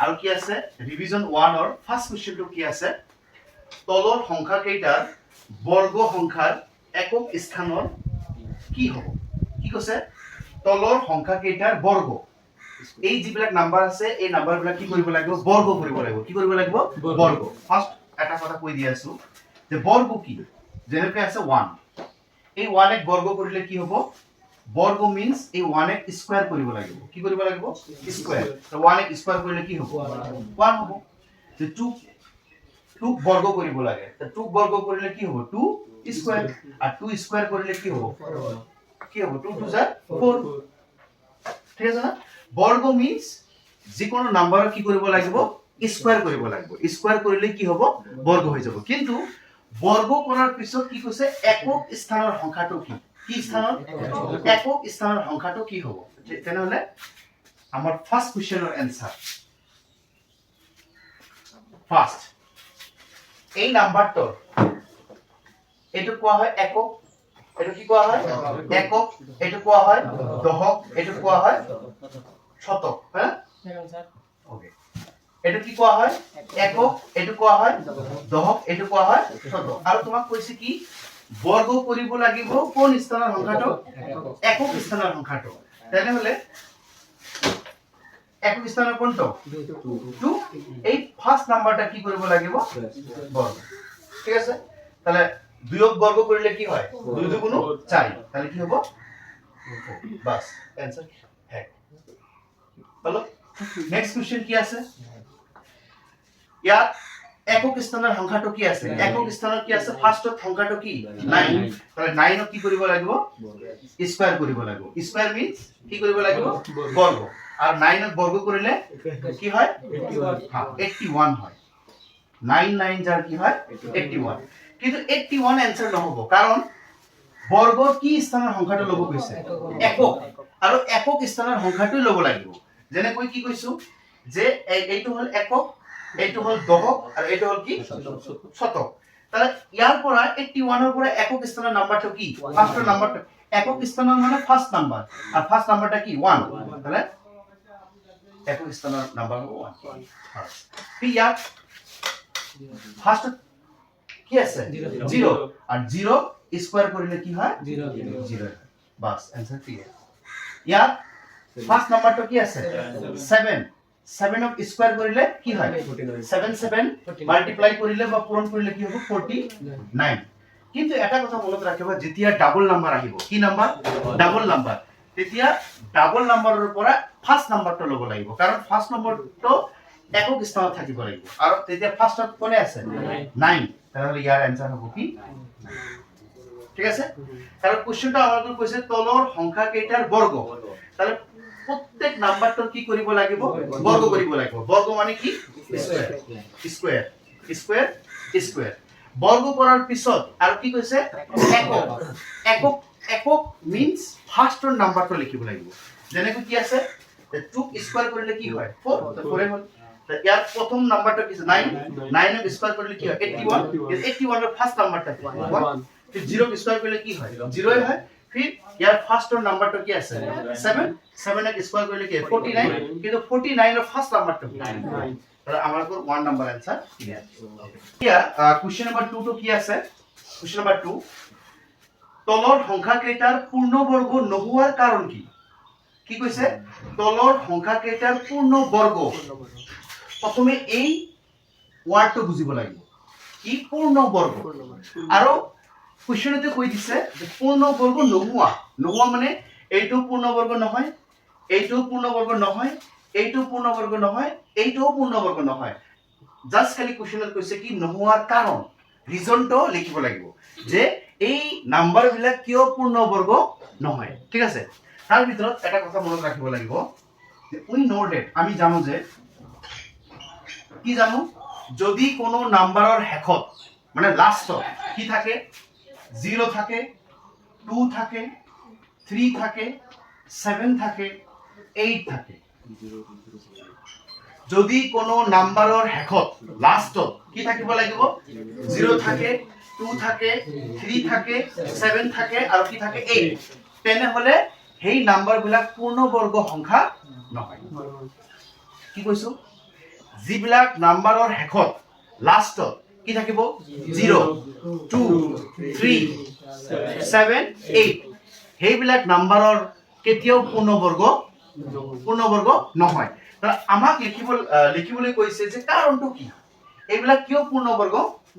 আৰু কি আছে ৰিভিজন 1 ৰ ফাৰ্স্ট কোৱেশ্চনটো কি আছে তলৰ সংখ্যা কেইটাৰ বৰ্গ সংখ্যাৰ একক স্থানৰ কি হ'ব কি কৈছে তলৰ সংখ্যা কেইটাৰ বৰ্গ এই যিবিলাক নাম্বাৰ আছে এই নাম্বাৰবিলাক কি কৰিব লাগিব বৰ্গ কৰিব লাগিব কি কৰিব লাগিব বৰ্গ ফাৰ্স্ট এটা কথা কৈ দি আছো যে বৰ্গ কি যেনেকৈ আছে 1 এই 1 এক বৰ্গ কৰিলে কি হ'ব বৰ্গ means এই 1 এক স্কয়াৰ কৰিব লাগিব কি কৰিব লাগিব স্কয়াৰ তো 1 এক স্কয়াৰ কৰিলে কি হ'ব 1 হ'ব যে 2 বৰ্গ কৰিব লাগে তো 2 বৰ্গ কৰিলে কি হ'ব 2 স্কয়াৰ আৰু 2 স্কয়াৰ কৰিলে কি হ'ব 2 2 যা 4 ঠিক আছে না বৰ্গ means যিকোনো নাম্বাৰ কি কৰিব লাগিব স্কয়াৰ কৰিব লাগিব স্কয়াৰ কৰিলে কি হ'ব বৰ্গ হৈ যাব কিন্তু বৰ্গ কৰাৰ পিছত কি কৈছে একক স্থানৰ সংখ্যাটো কি স্থানৰ একক স্থানৰ সংখ্যাটো কি হ'ব তেনেহলে আমাৰ ফাৰ্স্ট কোৱেশ্চনৰ এনসাৰ ফাৰ্স্ট এই নাম্বাৰটোৰ এটো কোৱা হয় একক এটো কি কোৱা হয় একক এটো কোৱা হয় দশক এটো কোৱা হয় শতক হ্যাঁ ওকে এটো কি কোৱা হয় একক এটো কোৱা হয় দশক এটো কোৱা হয় শতক আৰু তোমাক কৈছে কি বৰ্গ কৰিব লাগিব কোন স্থানৰ সংখ্যাটো একক স্থানৰ সংখ্যাটো তেনেহলে একক স্থানৰ কোনটো 2 এই ফাৰ্স্ট নাম্বাৰটা কি কৰিব লাগিব বৰ্গ ঠিক আছে তাহলে দুইক বৰ্গ কৰিলে কি হয় 2 2 গুণ 4 তাহলে কি হ'ব বাস आंसर है চলো নেক্সট কোশ্চেন কি আছে ইয়াত একক স্থানৰ সংখ্যাটো কি আছে একক স্থানৰ কি আছে ফাৰ্স্টৰ সংখ্যাটো কি 9 তাহলে 9 ক কি কৰিব লাগিব স্কয়াৰ কৰিব লাগিব স্কয়াৰ মিন্স কি কৰিব লাগিব বৰ্গ আৰ 9 ক বৰ্গ কৰিলে কি হয় 81 হয় 9 9 যাৰ কি হয় 81 কিন্তু 81 आंसर নহব কাৰণ বৰ্গৰ কি স্থানৰ সংখ্যাটো লব গৈছে একক আৰু একক স্থানৰ সংখ্যাটো লব লাগিব যেনে কৈ কি কৈছো যে এইটো হল একক এইটো হল দশক আৰু এইটো হল কি শতক তাহলে ইয়াৰ পৰা 81 ৰ পৰা একক স্থানৰ নাম্বাৰটো কি ফাৰ্স্টৰ নাম্বাৰটো একক স্থানৰ মানে ফাৰ্স্ট নাম্বাৰ আৰ ফাৰ্স্ট নাম্বাৰটা কি 1 তাহলে একক স্থানৰ নাম্বাৰ হ'ব 1 পি ইয়াত ফাৰ্স্ট কি আছে 0 আৰ 0 স্কয়াৰ কৰিলে কি হয় 0 বাস आंसर ক্লিয়াৰ ইয়াত ফাৰ্স্ট নাম্বাৰটো কি আছে 7 7 ক স্কয়াৰ কৰিলে কি হয় 7 7 মাল্টিপ্লাই কৰিলে বা পূৰণ কৰিলে কি হ'ব 49 কিন্তু এটা কথা মনত ৰাখিবা যেতিয়া ডাবল নাম্বাৰ আহিব কি নাম্বাৰ ডাবল নাম্বাৰ তেতিয়া ডাবল নাম্বাৰৰ পৰা ফাৰ্স্ট নাম্বাৰটো ল'ব লাগিব কাৰণ ফাৰ্স্ট নাম্বাৰটো একক স্থানত থাকিব লাগিব আৰু তেতিয়া ফাৰ্স্টত কোনে আছে 9 তাহলে ইয়াৰ आंसर হ'ব কি ঠিক আছে কাৰণ কোশ্চেনটা আমাদেৰ কইছে তলৰ সংখ্যা কেইটাৰ বৰ্গ তাহলে প্ৰত্যেক নাম্বাৰটো কি কৰিব লাগিব বৰ্গ কৰিব লাগিব বৰ্গ মানে কি স্কয়াৰ স্কয়াৰ স্কয়াৰ স্কয়াৰ বৰ্গ কৰাৰ পিছত আৰু কি কৈছে একক একক একক মিন্স ফাৰ্স্টৰ নাম্বাৰটো লিখিব লাগিব যেনেকৈ কি আছে 2 স্কয়াৰ কৰিলে কি হয় 4 তো 4 হ'ল ইয়াৰ প্ৰথম নাম্বাৰটো কি 9 9 ক স্কয়াৰ কৰিলে কি হয় 81 81 ৰ ফাৰ্স্ট নাম্বাৰটা কি 1 फिर 0 क स्क्वायर करले की হয় 0 है फिर यार फर्स्ट नंबर तो क्या है 7 7 क स्क्वायर करले की 49 কিন্তু 49 এর ফার্স্ট নাম্বারটা 9 তাহলে আমার কোন 1 নাম্বার आंसर ক্লিয়ার ইয়া কোশ্চেন নাম্বার 2 তো কি আছে কোশ্চেন নাম্বার 2 তলৰ সংখ্যা কেইটাৰ পূৰ্ণ বৰ্গ নোহোৱাৰ কাৰণ কি কি কৈছে তলৰ সংখ্যা কেইটাৰ পূৰ্ণ বৰ্গ প্ৰথমে এই ওয়াৰ্ডটো বুজিব লাগিব কি পূৰ্ণ বৰ্গ আৰু কোশ্চেনতে কৈ দিছে যে পূৰ্ণ বৰ্গ নোহোৱা মানে এইটো পূৰ্ণ বৰ্গ নহয় এইটো পূৰ্ণ বৰ্গ নহয় এইটো পূৰ্ণ বৰ্গ নহয় এইটোও পূৰ্ণ বৰ্গ নহয় জাস্ট খালি কোশ্চেনত কৈছে কি নোহোৱাৰ কাৰণ ৰিজনটো লিখিব লাগিব যে এই নাম্বাৰবিলাক কিয় পূৰ্ণ বৰ্গ নহয় ঠিক আছে তাৰ ভিতৰত এটা কথা মনত ৰাখিব লাগিব যে উই নো দ্যাট আমি জানো যে কি জানো যদি কোনো নাম্বাৰৰ শেষত মানে লাষ্টত কি থাকে 0 থাকে 2 থাকে 3 থাকে 7 থাকে 8 থাকে যদি কোনো নাম্বাৰৰ শেষত লাষ্টত কি থাকিব লাগিব 0 থাকে 2 থাকে 3 থাকে 7 থাকে আৰু কি থাকে 8 তেনে হলে সেই নাম্বাৰবিলাক পূৰ্ণ বৰ্গ সংখ্যা নহয় কি কৈছো যিবিলাক নাম্বাৰৰ শেষত লাষ্টত কি থাকিব 0 2 3 7 8 সেইবিলাক নাম্বাৰৰ কেতিয়াও পূৰ্ণবৰ্গ নহয় তাৰ আমাক লিখিবলৈ কৈছে যে কাৰণটো কি এইবিলাক কিয় পূৰ্ণবৰ্গ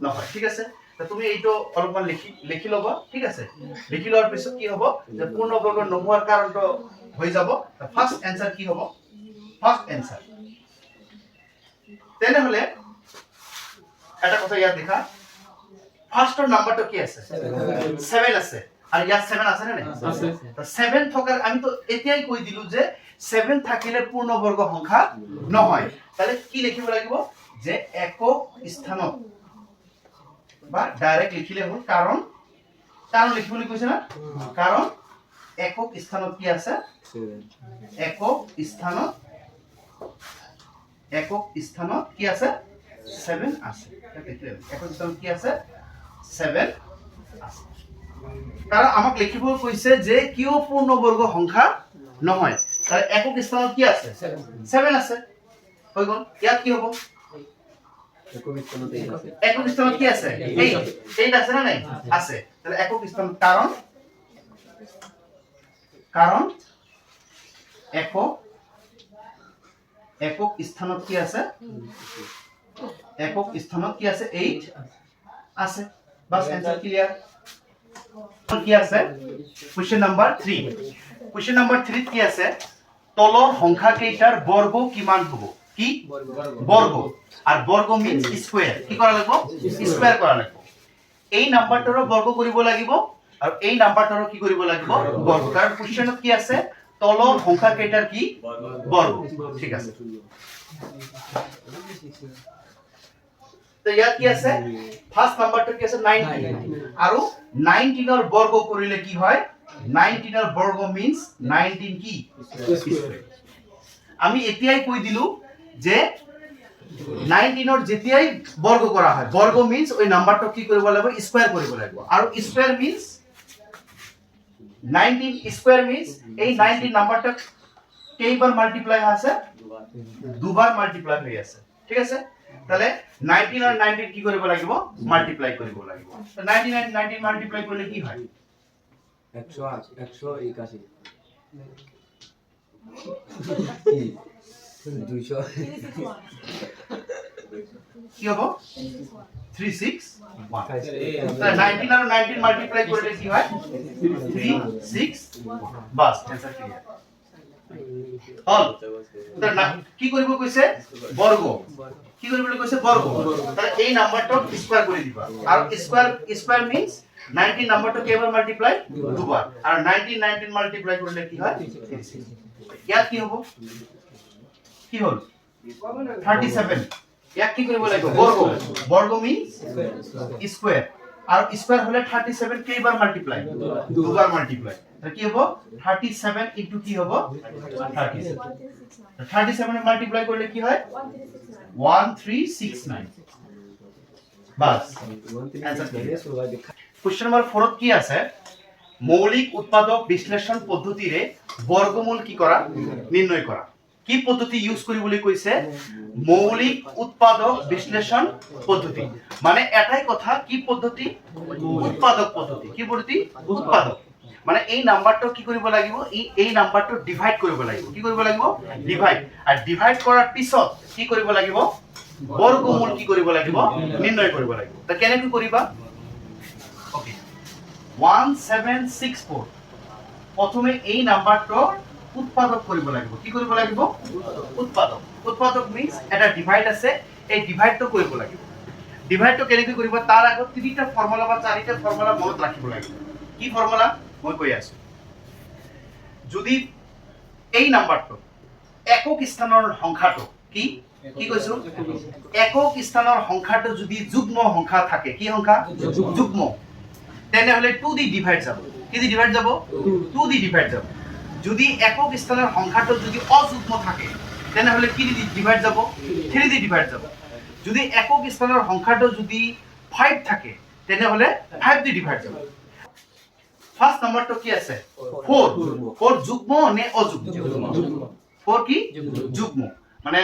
নহয় ঠিক আছে তুমি এইটো অলপমান লিখি লবা ঠিক আছে লিখি লোৱাৰ পিছত কি হ'ব যে পূৰ্ণবৰ্গ নোহোৱাৰ কাৰণটো হৈ যাব ফাৰ্স্ট आंसर কি হ'ব ফাৰ্স্ট आंसर তেনেহলে এটা কথা ইয়াত দেখা ফাৰ্স্টৰ নাম্বাৰটো কি আছে 7 আছে আৰু ইয়াত 7 আছে নে নাই আছে তো 7 থকাৰ আমি তো এতিয়াই কৈ দিলো যে 7 থাকিলে পূৰ্ণবৰ্গ সংখ্যা নহয় তাহলে কি লিখিব লাগিব যে একক স্থানত বা ডাইরেক্ট লিখিলে হল কারণ লিখিবলৈ কৈছে না কারণ একক স্থানত কি আছে একক স্থানত কি আছে 7 আছে একক স্থানত কি আছে 7 আছে কারণ আমাক লিখিব কৈছে যে কিয় পূৰ্ণবৰ্গ সংখ্যা নহয় তার একক স্থানত কি আছে 7 আছে হৈ গল ইয়াত কি হ'ব একক স্থানত কি আছে 8 আছে না নাই আছে তাহলে একক স্থান কারণ একক স্থানত কি আছে 8 আছে বাস आंसर ক্লিয়ার কি আছে কোশ্চেন নাম্বার 3 কি আছে তলৰ সংখ্যা কেইটাৰ বৰ্গ কিমান হ'ব কি বৰ্গ আৰ বৰ্গ মিন্স স্কয়াৰ কি কৰা লাগবো স্কয়াৰ কৰা লাগবো এই নাম্বাৰটাৰও বৰ্গ কৰিব লাগিব আৰ এই নাম্বাৰটাৰও কি কৰিব লাগিব বৰ্গ কাৰণ কোশ্চেনত কি আছে তলৰ সংখ্যা কেইটাৰ কি বৰ্গ ঠিক আছে তো ইয়াত কি আছে ফাৰ্স্ট নাম্বাৰটা কি আছে 19 আৰু 19 এৰ বৰ্গ কৰিলে কি হয় 19 এর বর্গ মিন্স 19 কি স্কয়ার আমি এতিয়াই কৈ দিলু যে 19 এর যেতিয়াই বর্গ করা হয় বর্গ মিন্স ওই নাম্বারটা কি কৰিব লাগিব স্কয়াৰ কৰিব লাগিব আৰু স্কয়ার মিন্স 19 স্কয়ার মিন্স এই 19 নাম্বারটা কেইবার মাল্টিপ্লাই আছে দুবার মাল্টিপ্লাই হৈ আছে ঠিক আছে তাহলে 19 আর 19 কি কৰিব লাগিব মাল্টিপ্লাই কৰিব লাগিব তো 19 আর 19 মাল্টিপ্লাই করলে কি হয় 181 200 কি হবে 361 তাহলে 19 আর 19 মাল্টিপ্লাই করলে কি হয় 361 বাস आंसर ক্লিয়ার হল তাহলে কি কৰিব কৈছে বৰ্গ কি কৰিবলৈ কৈছে বর্গ তাহলে এই নাম্বারটা স্কয়ার করে দিবা আর স্কয়ার মিন্স 19 নাম্বারটা কেবল মাল্টিপ্লাই দুবার আর 19 মাল্টিপ্লাই করলে কি হয় 36 ইয়াত কি হ'ব কি হল 37 ইয়াত কি কৰিব লাগিব বর্গ মিন্স স্কয়ার আর স্কয়ার হলে 37 কেইবার মাল্টিপ্লাই দুবার মাল্টিপ্লাই তাহলে কি হ'ব 37 ইনটু কি হ'ব 37 মাল্টিপ্লাই করলে কি হয় 1369 বাস आंसर क्वेश्चन नंबर 4 কি আছে মৌলিক উৎপাদক বিশ্লেষণ পদ্ধতিৰে বৰ্গমূল কি কৰা নিৰ্ণয় কৰা কি পদ্ধতি ইউজ কৰিবলৈ কৈছে মৌলিক উৎপাদক বিশ্লেষণ পদ্ধতি মানে এটাই কথা কি পদ্ধতি উৎপাদক পদ্ধতি কি পদ্ধতি উৎপাদক মানে এই নাম্বাৰটো কি কৰিব লাগিব এই নাম্বাৰটো ডিভাইড কৰিব লাগিব কি কৰিব লাগিব ডিভাইড আৰু ডিভাইড কৰাৰ পিছত কি কৰিব লাগিব বৰ্গমূল কি কৰিব লাগিব নিৰ্ণয় কৰিব লাগিব তা কেনেকৈ কৰিবা ওকে 1764 প্ৰথমে এই নাম্বাৰটো উৎপাদক কৰিব লাগিব কি কৰিব লাগিব উৎপাদক মিন্স এটা ডিভাইড আছে এই ডিভাইডটো কৰিব লাগিব ডিভাইডটো কেনেকৈ কৰিবা তাৰ আগত তিনিটা ফৰ্মুলা বা চাৰিটা ফৰ্মুলা মনত ৰাখিব লাগিব কি ফৰ্মুলা মই কৈ আছো যদি এই নাম্বাৰটো একক স্থানৰ সংখ্যাটো কি কৈছো একক স্থানৰ সংখ্যাটো যদি যুগ্ম সংখ্যা থাকে কি সংখ্যা যুগ্ম তেনেহলে 2 দি ডিভাইড যাব কি দি ডিভাইড যাব 2 দি ডিভাইড যাব যদি একক স্থানৰ সংখ্যাটো যদি অযুগ্ম থাকে তেনেহলে কি দি ডিভাইড যাব 3 দি ডিভাইড যাব যদি একক স্থানৰ সংখ্যাটো যদি 5 থাকে তেনেহলে 5 দি ডিভাইড যাব ফার্স্ট নাম্বারটো কি আছে 4 যুগ্ম নে অযুগ্ম 4 কি যুগ্ম মানে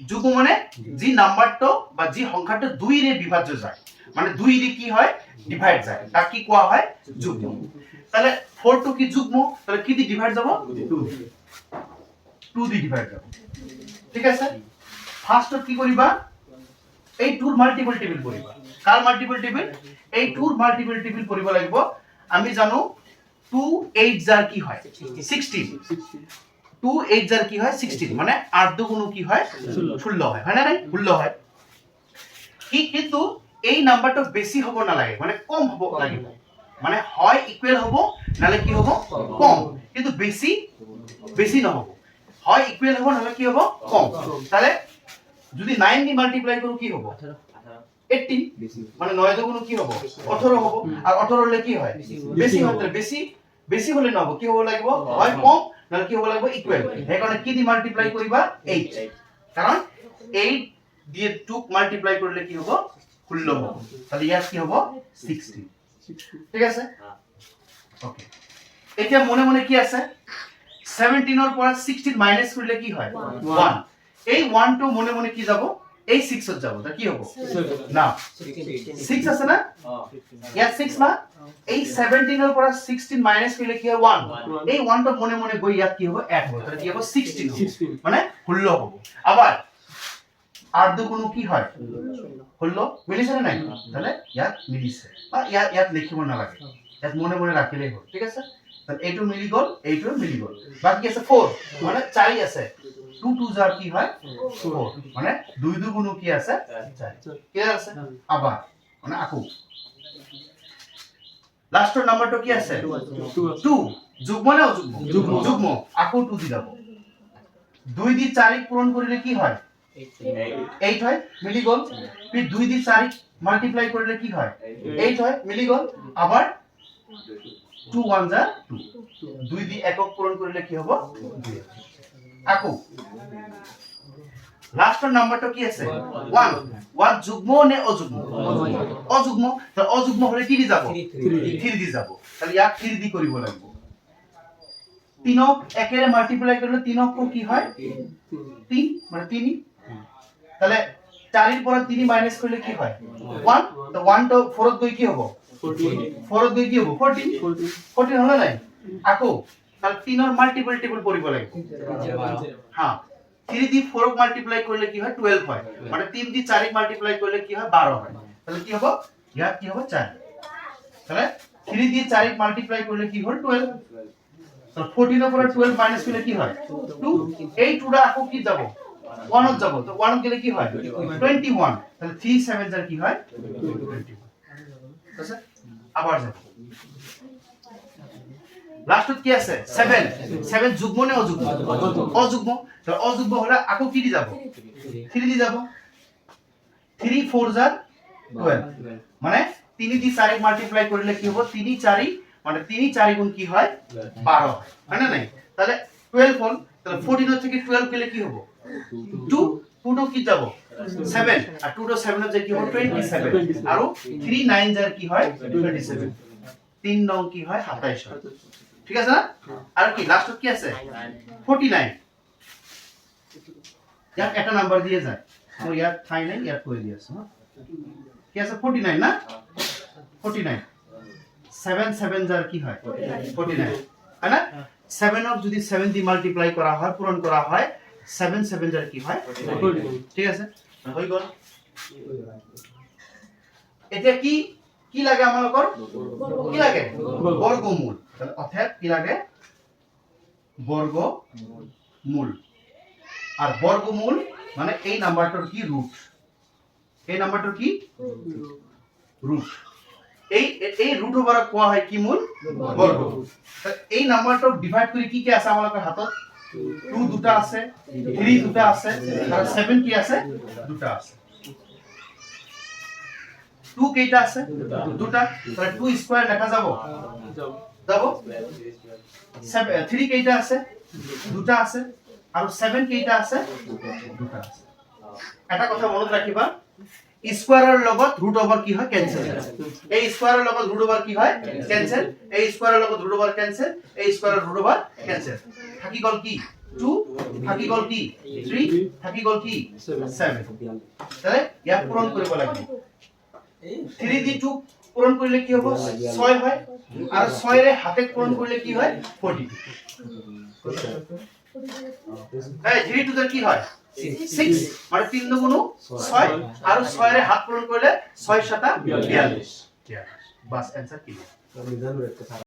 যুগ্ম মানে যি নাম্বাৰটো বা যি সংখ্যাটো 2 ৰে বিভাজ্য যায় মানে 2 ৰে কি হয় ডিভাইড যায় তাক কি কোৱা হয় যুগ্ম তাহলে 4 টো কি যুগ্ম তাহলে কি দি ডিভাইড যাব 2 দি ডিভাইড যাব ঠিক আছে ফার্স্ট কি কৰিবা এই 2 মাল্টিপল টেবিল কৰিবা কাৰ মাল্টিপল টেবিল এই 2 মাল্টিপল টেবিল কৰিব লাগিব আমি জানো 2 8 যাৰ কি হয় 16 2 8 যার কি হয় 16 মানে 8 দুগুণ কি হয় 16 হয় না নাই 16 হয় কি কিন্তু এই নাম্বারটা বেশি হ'ব না লাগে মানে কম হ'ব লাগিব মানে হয় ইকুয়াল হ'ব নালে কি হ'ব কম কিন্তু বেশি না হ'ব হয় ইকুয়াল হ'ব নালে কি হ'ব কম তাহলে যদি 9 দি মাল্টিপ্লাই কৰো কি হ'ব 18 মানে 9 দুগুণ কি হ'ব 18 হ'ব আর 18 হলে কি হয় বেশি হতে বেশি হলে না হ'ব কি হ'ব লাগিব হয় কম নালে কি হ'ব লাগিব ইকুয়াল এই কারণে কি দি মাল্টিপ্লাই কৰিবা 8 কাৰণ 8 দিয়ে 2 মাল্টিপ্লাই কৰিলে কি হ'ব 16 হ'ব তাহলে ইয়াত কি হ'ব 16 ঠিক আছে ওকে এতিয়া মনে মনে কি আছে 17 এর পৰা 16 মাইনাস কৰিলে কি হয় 1 এই 1 টো মনে মনে কি যাব এই 6 ত যাব তা কি হ'ব না 6 আছে না ইয়াত 6 না এই 17 এর পৰা 16 মাইনাস কৰিলে কি হয় 1 এই 1 টো মনে মনে গৈ ইয়াত কি হ'ব এড হ'ব তাহলে কি হ'ব 16 মানে 16 হ'ব আবার আর দুগুণ কি হয় 16 মিলিছে না নাই তাহলে ইয়াত মিলিছে বা ইয়াত লিখিব না লাগে ইয়াত মনে মনে রাখিলেই হ'ল ঠিক আছে তাহলে এইটো মিলি গল এইটো মিলি গল বাকি আছে 4 মানে 4 আছে 2 2 যার কি হয় 4 মানে 2 দুগুণ কি আছে 4 কি আছে আবার মানে আকু লাস্টের নাম্বারটা কি আছে 2 যুগ্ম না অযুগ্ম যুগ্ম আকু 2 দি যাব 2 দি 4 পূরণ করিলে কি হয় 8 হয় মিলি গল फिर 2 দিয়ে 4 মাল্টিপ্লাই করলে কি হয় 8 হয় মিলি গল আবার 2 1 যা 2 2 দিয়ে একক পূরণ করলে কি হবে 2 আকু লাস্টের নাম্বারটা কি আছে 1 1 যুগ্ম নে অযুগ্ম অযুগ্ম তো অযুগ্ম হলে কি দি যাব 3 দি যাব তাহলে ইয়াক 3 দি কৰিব লাগিব 3 একেৰে মাল্টিপ্লাই করলে 3 কি হয় 3 মানে 3 তাহলে 4 এর পর 3 মাইনাস করলে কি হয় 1 তো 1 তো 4 গই কি হবে 4 গই কি হবে 14 হলো নাই আকো তাহলে 3 এর মাল্টিপল টেবিল পড়িব লাগিব হ্যাঁ 3 দি 4 মাল্টিপ্লাই করলে কি হয় 12 হয় মানে 3 দি 4 মাল্টিপ্লাই করলে কি হয় 12 হয় তাহলে কি হবে ইয়াত কি হবে 4 তাহলে 3 দি 4 মাল্টিপ্লাই করলে কি হল 12 তাহলে 14 এর পর 12 মাইনাস করলে কি হয় 2 এই 2টা আকো কি যাব 1 যাব তো 1 গেলে কি হয় 21 তাহলে 3 7 যার কি হয় 21 ঠিক আছে আবার যাব লাস্টত কি আছে 7 যুগ্ম নে অযুগ্ম অযুগ্ম তো অযুগ্ম হলে আকো কি দি যাব 3 দি যাব 3 4 যার 12 মানে 3 দি 4 মাল্টিপ্লাই করলে কি হবে 3 4 মানে 3 4 গুণ কি হয় 12 হয় না নাই তাহলে 12 হল তাহলে 14 থেকে 12 গেলে কি হবে 2 2 কি যাব 7 আর 2 টো 7 এর কি হবে 27 আর 3 9 যার কি হয় 27 3 নং কি হয় 27 ঠিক আছে না আর কি লাস্টত কি আছে 49 ইয়াত একটা নাম্বার দিয়ে যায় তো ইয়াত ঠাই নাই ইয়াত কই দিয়াছ কি আছে 49 না 49 7 7 যার কি হয় 49 है ना 7 অফ যদি 7 দি মাল্টিপ্লাই করা হয় পূরণ করা হয় 7 7 যার কি হয় ঠিক আছে হই গল এটা কি কি লাগে আমালকৰ কি লাগে বর্গমূল তাহলে অর্থাৎ কি লাগে বর্গমূল আর বর্গমূল মানে এই নাম্বারটার কি রুট এই নাম্বারটার কি রুট এই রুট ওভার কোয়া হয় কি মূল বর্গ এই নাম্বারটা ডিভাইড কৰি কি কি আছে আমালকৰ হাতত 2 দুটা আছে 3 দুটা আছে আর 7 কি আছে দুটা আছে 2 কেইটা আছে দুটা তাহলে 2 স্কয়ার লেখা যাব যাব 3 কেইটা আছে দুটা আছে আর 7 কেইটা আছে দুটা আছে এটা কথা মনত রাখিবা স্কয়ারের লগত রুট ওভার কি হয় ক্যান্সেল এই স্কয়ারের লগত রুট ওভার কি হয় ক্যান্সেল এই স্কয়ারের লগত রুট ওভার ক্যান্সেল এই স্কয়ারের রুট ওভার ক্যান্সেল থাকি গল কি 2 থাকি গল কি 3 থাকি গল কি 7 তাহলে ইয়াক পূরণ কৰিব লাগিব 3 দি 2 পূরণ করলে কি হবে 6 হয় আর 6 রে হাতে পূরণ করলে কি হয় 42 এই 3 টু কি হয় 6 মানে 3 দুগুণ 6 আর 6 রে হাত পূরণ করলে 6 7 42 বাস आंसर কি